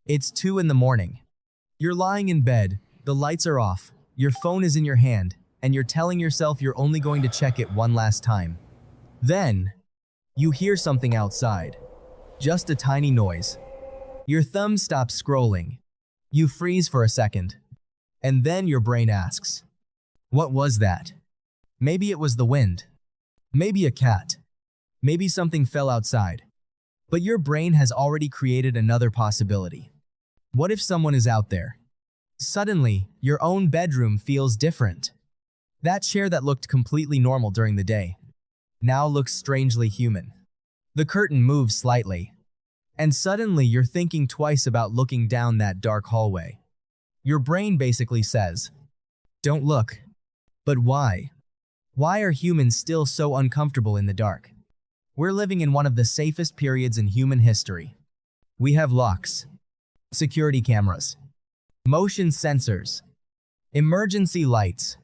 It's 2 in the morning. You're lying in bed, the lights are off, your phone is in your hand, and you're telling yourself you're only going to check it one last time. Then, you hear something outside. Just a tiny noise. Your thumb stops scrolling. You freeze for a second. And then your brain asks, what was that? Maybe it was the wind. Maybe a cat. Maybe something fell outside. But your brain has already created another possibility. What if someone is out there? Suddenly, your own bedroom feels different. That chair that looked completely normal during the day now looks strangely human. The curtain moves slightly, and suddenly you're thinking twice about looking down that dark hallway. Your brain basically says, don't look. But why? Why are humans still so uncomfortable in the dark? We're living in one of the safest periods in human history. We have locks, security cameras, motion sensors, emergency lights,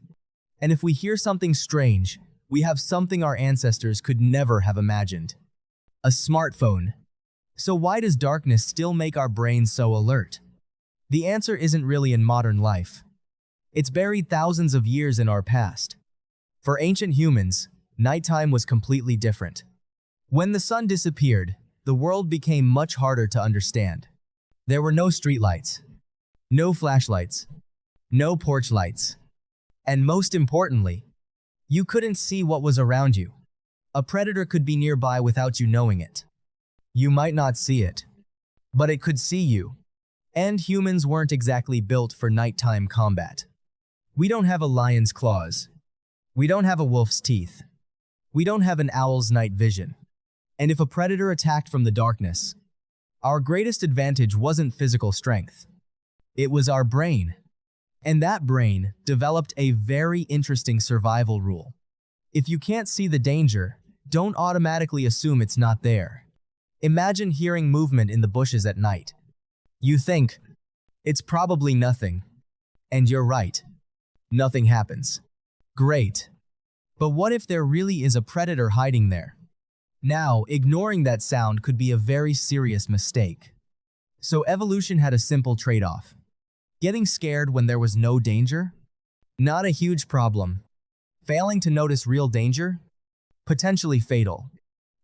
and if we hear something strange, we have something our ancestors could never have imagined. A smartphone. So why does darkness still make our brains so alert? The answer isn't really in modern life. It's buried thousands of years in our past. For ancient humans, nighttime was completely different. When the sun disappeared, the world became much harder to understand. There were no streetlights, no flashlights, no porch lights, and most importantly, you couldn't see what was around you. A predator could be nearby without you knowing it. You might not see it, but it could see you. And humans weren't exactly built for nighttime combat. We don't have a lion's claws. We don't have a wolf's teeth. We don't have an owl's night vision. And if a predator attacked from the darkness, our greatest advantage wasn't physical strength. It was our brain. And that brain developed a very interesting survival rule. If you can't see the danger, don't automatically assume it's not there. Imagine hearing movement in the bushes at night. You think, it's probably nothing. And you're right. Nothing happens. Great. But what if there really is a predator hiding there? Now, ignoring that sound could be a very serious mistake. So evolution had a simple trade-off. Getting scared when there was no danger? Not a huge problem. Failing to notice real danger? Potentially fatal.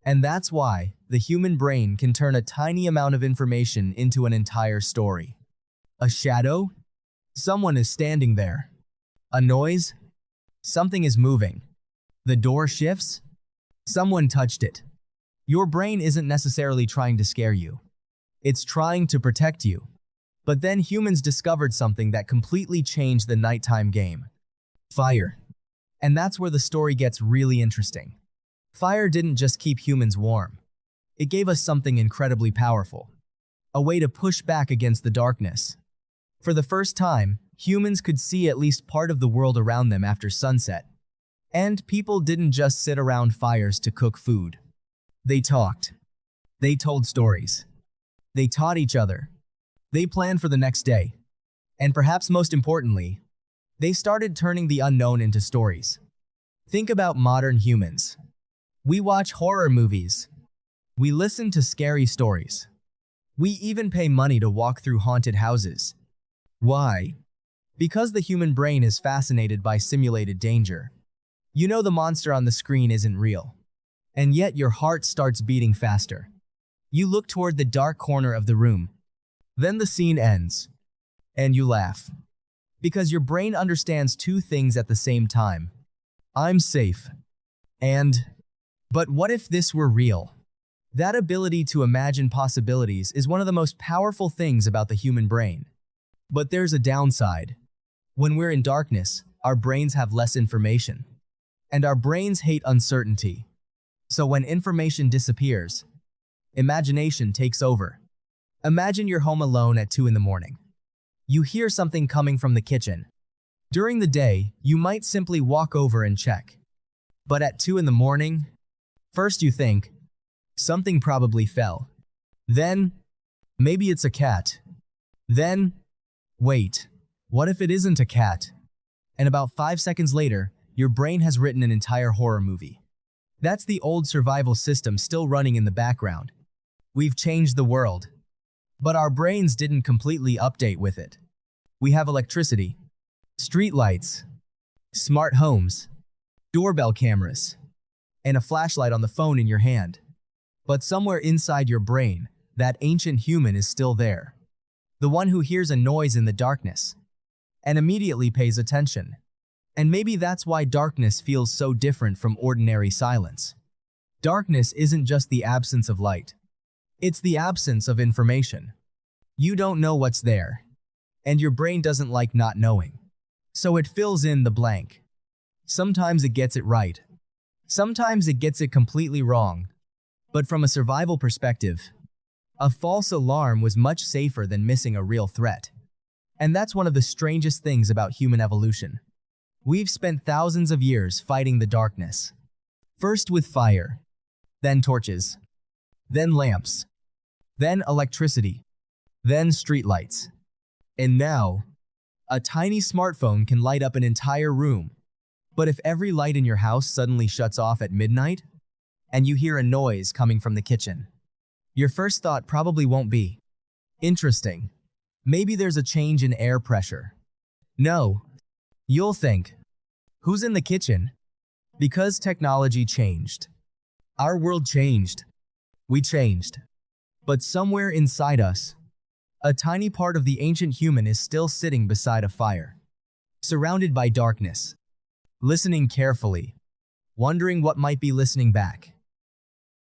And that's why the human brain can turn a tiny amount of information into an entire story. A shadow? Someone is standing there. A noise? Something is moving. The door shifts? Someone touched it. Your brain isn't necessarily trying to scare you. It's trying to protect you. But then humans discovered something that completely changed the nighttime game. Fire. And that's where the story gets really interesting. Fire didn't just keep humans warm. It gave us something incredibly powerful. A way to push back against the darkness. For the first time, humans could see at least part of the world around them after sunset. And people didn't just sit around fires to cook food. They talked. They told stories. They taught each other. They planned for the next day. And perhaps most importantly, they started turning the unknown into stories. Think about modern humans. We watch horror movies. We listen to scary stories. We even pay money to walk through haunted houses. Why? Because the human brain is fascinated by simulated danger. You know the monster on the screen isn't real. And yet your heart starts beating faster. You look toward the dark corner of the room. Then the scene ends. And you laugh. Because your brain understands two things at the same time. I'm safe. And, but what if this were real? That ability to imagine possibilities is one of the most powerful things about the human brain. But there's a downside. When we're in darkness, our brains have less information. And our brains hate uncertainty. So when information disappears, imagination takes over. Imagine you're home alone at 2 in the morning. You hear something coming from the kitchen. During the day, you might simply walk over and check. But at 2 in the morning, first you think, something probably fell. Then, maybe it's a cat. Then, wait, what if it isn't a cat? And about 5 seconds later, your brain has written an entire horror movie. That's the old survival system still running in the background. We've changed the world. But our brains didn't completely update with it. We have electricity, streetlights, smart homes, doorbell cameras, and a flashlight on the phone in your hand. But somewhere inside your brain, that ancient human is still there. The one who hears a noise in the darkness and immediately pays attention. And maybe that's why darkness feels so different from ordinary silence. Darkness isn't just the absence of light. It's the absence of information. You don't know what's there, and your brain doesn't like not knowing. So it fills in the blank. Sometimes it gets it right. Sometimes it gets it completely wrong. But from a survival perspective, a false alarm was much safer than missing a real threat. And that's one of the strangest things about human evolution. We've spent thousands of years fighting the darkness. First with fire, then torches, then lamps, then electricity, then streetlights. And now, a tiny smartphone can light up an entire room. But if every light in your house suddenly shuts off at midnight, and you hear a noise coming from the kitchen, your first thought probably won't be, interesting, maybe there's a change in air pressure. No, you'll think, who's in the kitchen? Because technology changed. Our world changed. We changed. But somewhere inside us, a tiny part of the ancient human is still sitting beside a fire, surrounded by darkness, listening carefully, wondering what might be listening back.